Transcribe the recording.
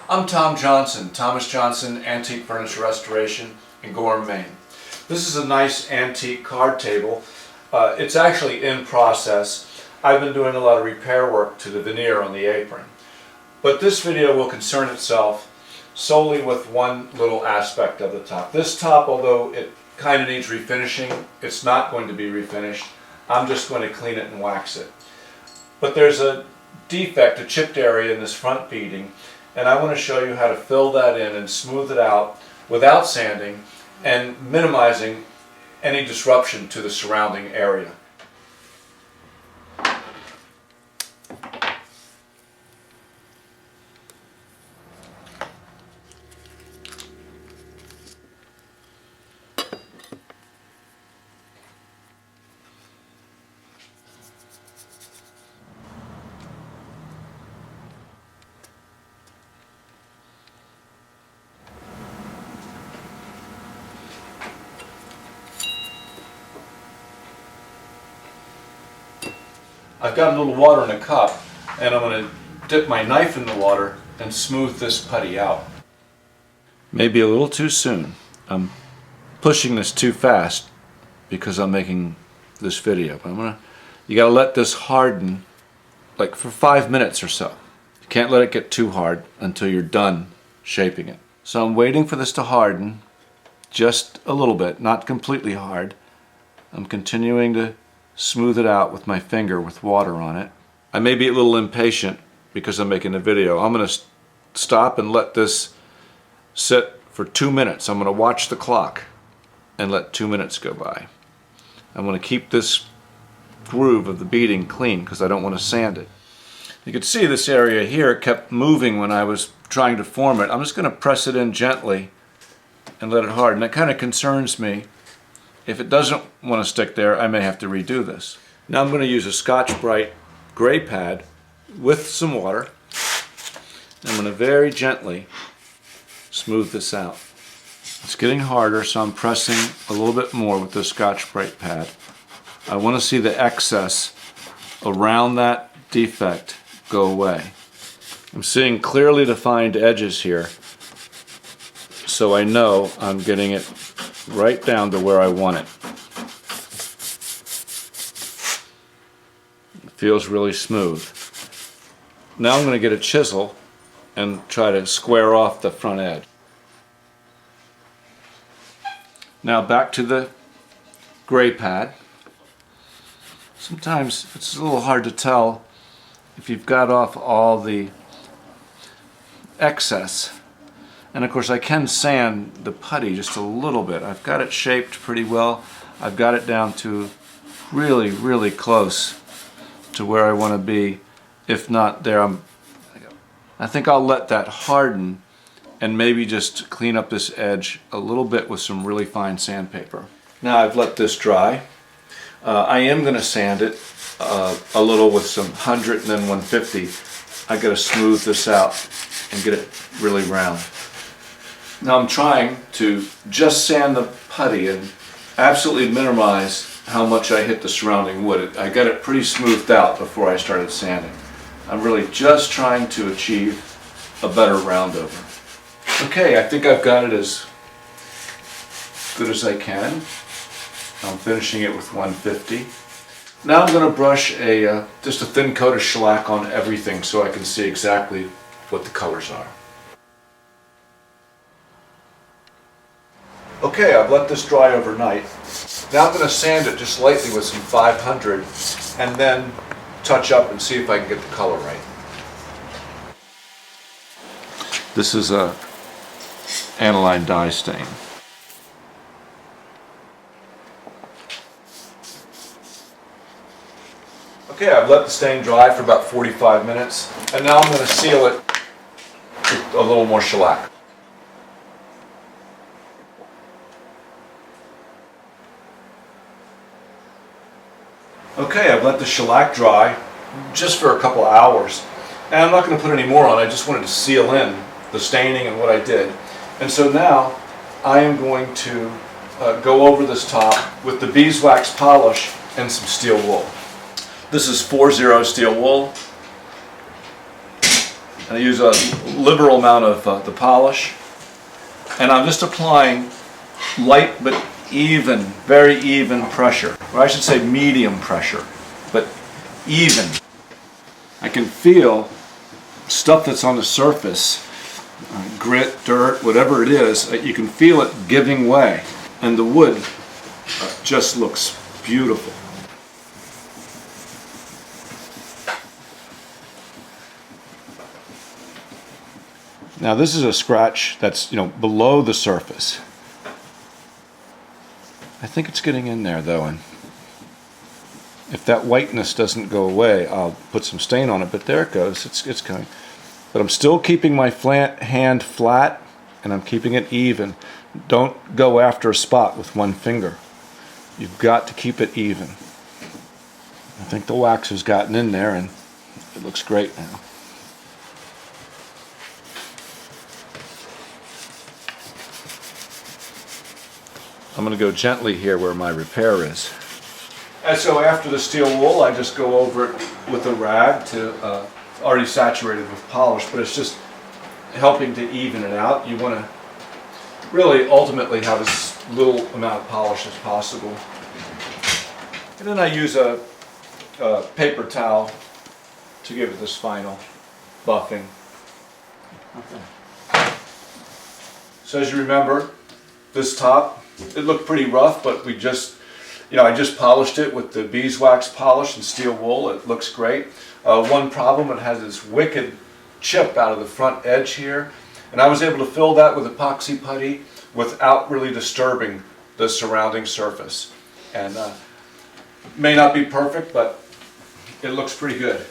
I'm Tom Johnson, Thomas Johnson Antique Furniture Restoration in Gorham, Maine. This is a nice antique card table. It's actually in process. I've been doing a lot of repair work to the veneer on the apron. But this video will concern itself solely with one little aspect of the top. This top, although it kind of needs refinishing, it's not going to be refinished. I'm just going to clean it and wax it. But there's a defect, a chipped area in this front beading, and I want to show you how to fill that in and smooth it out without sanding and minimizing any disruption to the surrounding area. I've got a little water in a cup, and I'm going to dip my knife in the water and smooth this putty out. Maybe a little too soon. I'm pushing this too fast because I'm making this video. But you got to let this harden like for 5 minutes or so. You can't let it get too hard until you're done shaping it. So I'm waiting for this to harden just a little bit, not completely hard. I'm continuing to smooth it out with my finger with water on it. I may be a little impatient because I'm making a video. I'm going to stop and let this sit for 2 minutes. I'm going to watch the clock and let 2 minutes go by. I'm going to keep this groove of the beading clean because I don't want to sand it. You can see this area here kept moving when I was trying to form it. I'm just going to press it in gently and let it harden. It kind of concerns me. If it doesn't want to stick there, I may have to redo this. Now I'm going to use a Scotch-Brite gray pad with some water. I'm going to very gently smooth this out. It's getting harder, so I'm pressing a little bit more with the Scotch-Brite pad. I want to see the excess around that defect go away. I'm seeing clearly defined edges here, so I know I'm getting it right down to where I want it. It feels really smooth. Now I'm going to get a chisel and try to square off the front edge. Now back to the gray pad. Sometimes it's a little hard to tell if you've got off all the excess. And of course I can sand the putty just a little bit. I've got it shaped pretty well. I've got it down to really, really close to where I want to be. If not there, I think I'll let that harden and maybe just clean up this edge a little bit with some really fine sandpaper. Now I've let this dry. I am going to sand it a little with some 100 and then 150. I got to smooth this out and get it really round. Now I'm trying to just sand the putty and absolutely minimize how much I hit the surrounding wood. I got it pretty smoothed out before I started sanding. I'm really just trying to achieve a better round over. Okay, I think I've got it as good as I can. I'm finishing it with 150. Now I'm going to brush just a thin coat of shellac on everything so I can see exactly what the colors are. Okay, I've let this dry overnight. Now I'm going to sand it just lightly with some 500 and then touch up and see if I can get the color right. This is a aniline dye stain. Okay, I've let the stain dry for about 45 minutes and now I'm going to seal it with a little more shellac. Okay, I've let the shellac dry just for a couple hours, and I'm not going to put any more on. I just wanted to seal in the staining and what I did. And so now I am going to go over this top with the beeswax polish and some steel wool. This is 4-0 steel wool. And I use a liberal amount of the polish. And I'm just applying light but even, very even pressure. Or I should say medium pressure, but even. I can feel stuff that's on the surface, grit, dirt, whatever it is, you can feel it giving way. And the wood just looks beautiful. Now this is a scratch that's, below the surface. I think it's getting in there though, and if that whiteness doesn't go away, I'll put some stain on it, but there it goes, it's coming. But I'm still keeping my hand flat, and I'm keeping it even. Don't go after a spot with one finger. You've got to keep it even. I think the wax has gotten in there, and it looks great now. I'm going to go gently here where my repair is. And so after the steel wool, I just go over it with a rag to already saturated with polish, but it's just helping to even it out. You want to really ultimately have as little amount of polish as possible. And then I use a paper towel to give it this final buffing. Okay. So as you remember, this top, it looked pretty rough, but we just, I just polished it with the beeswax polish and steel wool. It looks great. One problem, it has this wicked chip out of the front edge here, and I was able to fill that with epoxy putty without really disturbing the surrounding surface. And may not be perfect, but it looks pretty good.